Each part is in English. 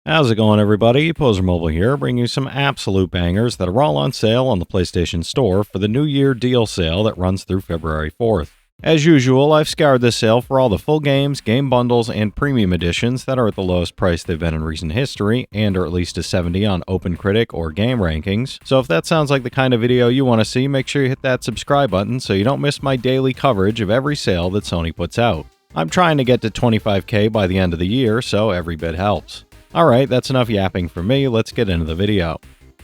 How's it going, everybody? Pozermobil here, bringing you some absolute bangers that are all on sale on the PlayStation Store for the New Year deal sale that runs through February 4th. As usual, I've scoured this sale for all the full games, game bundles, and premium editions that are at the lowest price they've been in recent history, and are at least a 70 on OpenCritic or Game Rankings. So if that sounds like the kind of video you want to see, make sure you hit that subscribe button so you don't miss my daily coverage of every sale that Sony puts out. I'm trying to get to 25K by the end of the year, so every bit helps. Alright, that's enough yapping for me, let's get into the video.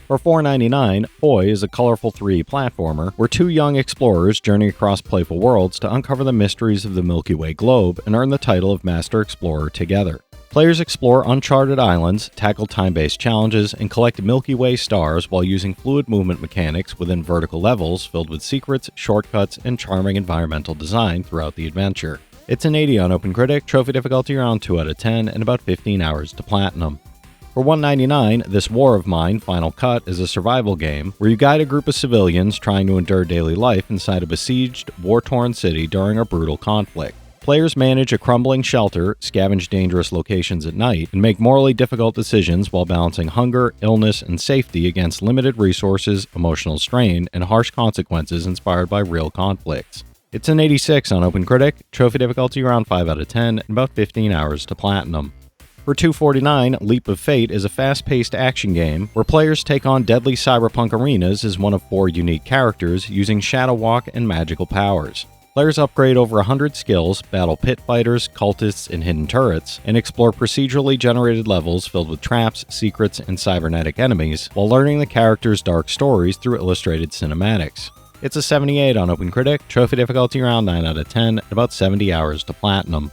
For $4.99, Hoi is a colorful 3D platformer where two young explorers journey across playful worlds to uncover the mysteries of the Milky Way globe and earn the title of Master Explorer together. Players explore uncharted islands, tackle time-based challenges, and collect Milky Way stars while using fluid movement mechanics within vertical levels filled with secrets, shortcuts, and charming environmental design throughout the adventure. It's an 80 on OpenCritic, trophy difficulty around 2 out of 10, and about 15 hours to platinum. For $1.99, This War of Mine Final Cut is a survival game where you guide a group of civilians trying to endure daily life inside a besieged, war-torn city during a brutal conflict. Players manage a crumbling shelter, scavenge dangerous locations at night, and make morally difficult decisions while balancing hunger, illness, and safety against limited resources, emotional strain, and harsh consequences inspired by real conflicts. It's an 86 on OpenCritic, trophy difficulty around 5 out of 10, and about 15 hours to platinum. For $2.49, Leap of Fate is a fast-paced action game where players take on deadly cyberpunk arenas as one of 4 unique characters using Shadow Walk and magical powers. Players upgrade over 100 skills, battle pit fighters, cultists, and hidden turrets, and explore procedurally generated levels filled with traps, secrets, and cybernetic enemies, while learning the characters' dark stories through illustrated cinematics. It's a 78 on OpenCritic, trophy difficulty around 9 out of 10, and about 70 hours to platinum.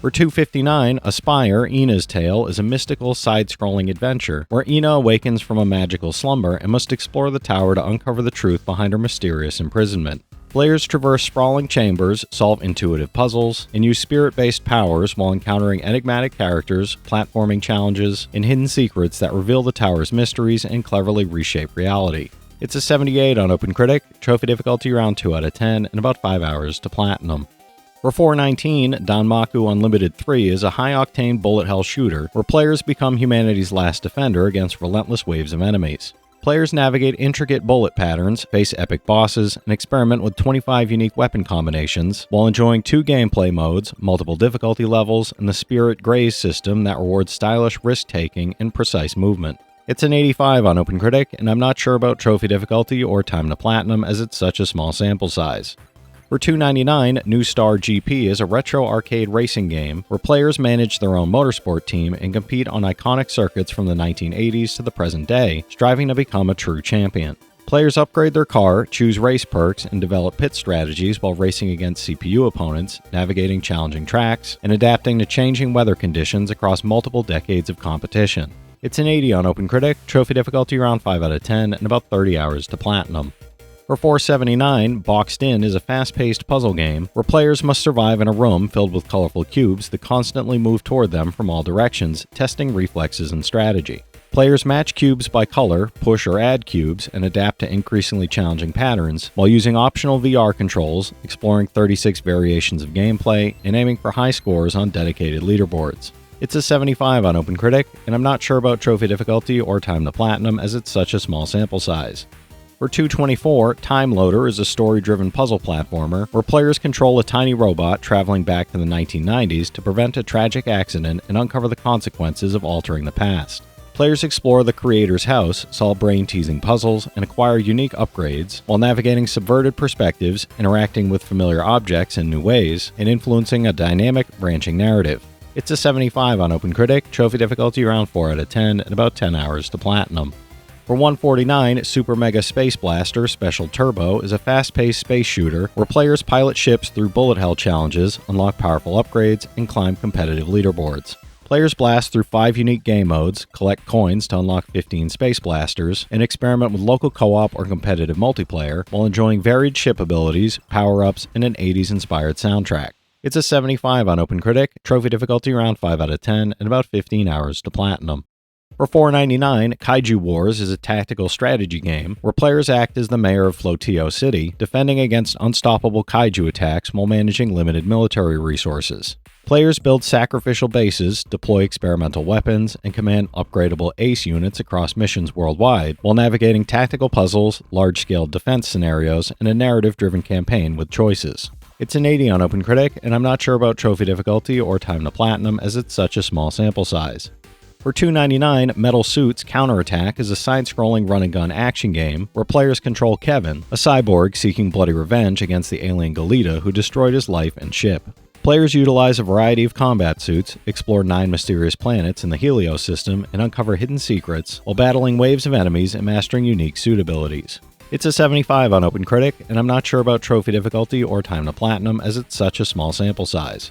For $2.59, Aspire, Ina's Tale is a mystical side-scrolling adventure where Ina awakens from a magical slumber and must explore the tower to uncover the truth behind her mysterious imprisonment. Players traverse sprawling chambers, solve intuitive puzzles, and use spirit-based powers while encountering enigmatic characters, platforming challenges, and hidden secrets that reveal the tower's mysteries and cleverly reshape reality. It's a 78 on OpenCritic, trophy difficulty around 2 out of 10, and about 5 hours to platinum. For $4.19, Danmaku Unlimited 3 is a high-octane bullet hell shooter where players become humanity's last defender against relentless waves of enemies. Players navigate intricate bullet patterns, face epic bosses, and experiment with 25 unique weapon combinations, while enjoying 2 gameplay modes, multiple difficulty levels, and the Spirit Graze system that rewards stylish risk-taking and precise movement. It's an 85 on OpenCritic, and I'm not sure about trophy difficulty or time to platinum as it's such a small sample size. For $2.99, New Star GP is a retro arcade racing game where players manage their own motorsport team and compete on iconic circuits from the 1980s to the present day, striving to become a true champion. Players upgrade their car, choose race perks, and develop pit strategies while racing against CPU opponents, navigating challenging tracks, and adapting to changing weather conditions across multiple decades of competition. It's an 80 on OpenCritic, trophy difficulty around 5 out of 10, and about 30 hours to platinum. For $4.79, Boxed In is a fast-paced puzzle game where players must survive in a room filled with colorful cubes that constantly move toward them from all directions, testing reflexes and strategy. Players match cubes by color, push or add cubes, and adapt to increasingly challenging patterns, while using optional VR controls, exploring 36 variations of gameplay, and aiming for high scores on dedicated leaderboards. It's a 75 on OpenCritic, and I'm not sure about trophy difficulty or time to platinum as it's such a small sample size. For $2.24, Time Loader is a story-driven puzzle platformer where players control a tiny robot traveling back to the 1990s to prevent a tragic accident and uncover the consequences of altering the past. Players explore the creator's house, solve brain-teasing puzzles, and acquire unique upgrades while navigating subverted perspectives, interacting with familiar objects in new ways, and influencing a dynamic, branching narrative. It's a 75 on OpenCritic, trophy difficulty around 4 out of 10, and about 10 hours to platinum. For $1.49, Super Mega Space Blaster Special Turbo is a fast-paced space shooter where players pilot ships through bullet hell challenges, unlock powerful upgrades, and climb competitive leaderboards. Players blast through 5 unique game modes, collect coins to unlock 15 Space Blasters, and experiment with local co-op or competitive multiplayer while enjoying varied ship abilities, power-ups, and an 80s-inspired soundtrack. It's a 75 on OpenCritic, trophy difficulty around 5 out of 10, and about 15 hours to platinum. For $4.99, Kaiju Wars is a tactical strategy game where players act as the mayor of Flotio City, defending against unstoppable kaiju attacks while managing limited military resources. Players build sacrificial bases, deploy experimental weapons, and command upgradable ace units across missions worldwide, while navigating tactical puzzles, large-scale defense scenarios, and a narrative-driven campaign with choices. It's an 80 on OpenCritic, and I'm not sure about trophy difficulty or time to platinum as it's such a small sample size. For $2.99, Metal Suit's Counterattack is a side-scrolling run-and-gun action game where players control Kevin, a cyborg seeking bloody revenge against the alien Galita who destroyed his life and ship. Players utilize a variety of combat suits, explore 9 mysterious planets in the Helios system, and uncover hidden secrets while battling waves of enemies and mastering unique suit abilities. It's a 75 on OpenCritic, and I'm not sure about trophy difficulty or time to platinum as it's such a small sample size.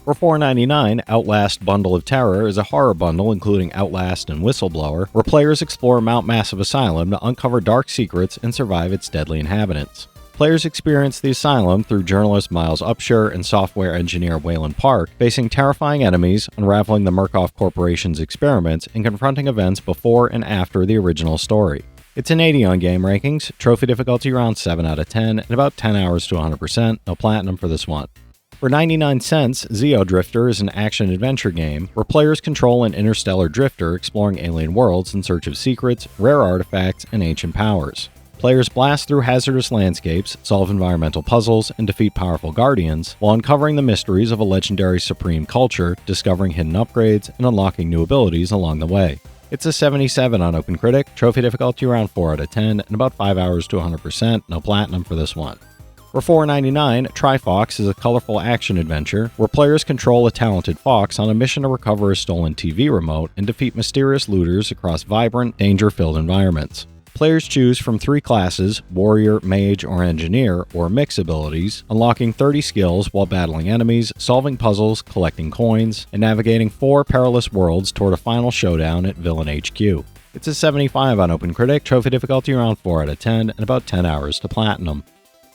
For $4.99, Outlast Bundle of Terror is a horror bundle including Outlast and Whistleblower, where players explore Mount Massive Asylum to uncover dark secrets and survive its deadly inhabitants. Players experience the asylum through journalist Miles Upshur and software engineer Waylon Park, facing terrifying enemies, unraveling the Murkoff Corporation's experiments, and confronting events before and after the original story. It's an 80 on game rankings, trophy difficulty around 7 out of 10, and about 10 hours to 100%, no platinum for this one. For 99 cents, Xeodrifter is an action-adventure game where players control an interstellar drifter exploring alien worlds in search of secrets, rare artifacts, and ancient powers. Players blast through hazardous landscapes, solve environmental puzzles, and defeat powerful guardians, while uncovering the mysteries of a legendary supreme culture, discovering hidden upgrades, and unlocking new abilities along the way. It's a 77 on OpenCritic, trophy difficulty around 4 out of 10, and about 5 hours to 100%, no platinum for this one. For $4.99, Trifox is a colorful action-adventure where players control a talented fox on a mission to recover a stolen TV remote and defeat mysterious looters across vibrant, danger-filled environments. Players choose from 3 classes, Warrior, Mage, or Engineer, or mix abilities, unlocking 30 skills while battling enemies, solving puzzles, collecting coins, and navigating 4 perilous worlds toward a final showdown at Villain HQ. It's a 75 on OpenCritic, trophy difficulty around 4 out of 10, and about 10 hours to platinum.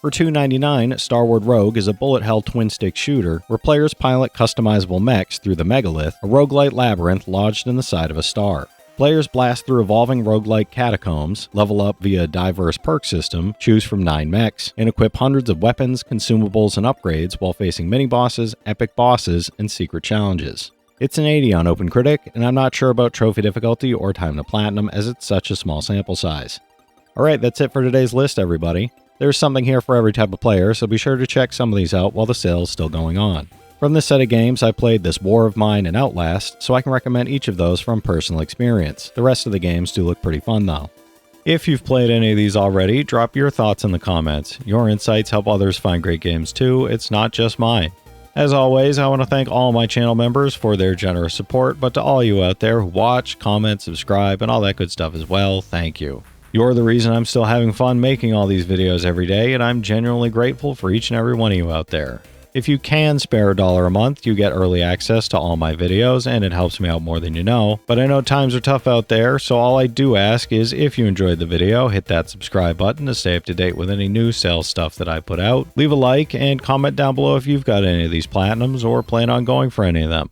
For $2.99, Starward Rogue is a bullet-hell twin-stick shooter where players pilot customizable mechs through the Megalith, a roguelite labyrinth lodged in the side of a star. Players blast through evolving roguelike catacombs, level up via a diverse perk system, choose from 9 mechs, and equip hundreds of weapons, consumables, and upgrades while facing mini-bosses, epic bosses, and secret challenges. It's an 80 on OpenCritic, and I'm not sure about trophy difficulty or time to platinum as it's such a small sample size. Alright, that's it for today's list, everybody. There's something here for every type of player, so be sure to check some of these out while the sale is still going on. From this set of games, I played This War of Mine and Outlast, so I can recommend each of those from personal experience. The rest of the games do look pretty fun though. If you've played any of these already, drop your thoughts in the comments. Your insights help others find great games too, it's not just mine. As always, I want to thank all my channel members for their generous support, but to all you out there who watch, comment, subscribe, and all that good stuff as well, thank you. You're the reason I'm still having fun making all these videos every day, and I'm genuinely grateful for each and every one of you out there. If you can spare $1 a month, you get early access to all my videos, and it helps me out more than you know. But I know times are tough out there, so all I do ask is if you enjoyed the video, hit that subscribe button to stay up to date with any new sales stuff that I put out. Leave a like and comment down below if you've got any of these platinums or plan on going for any of them.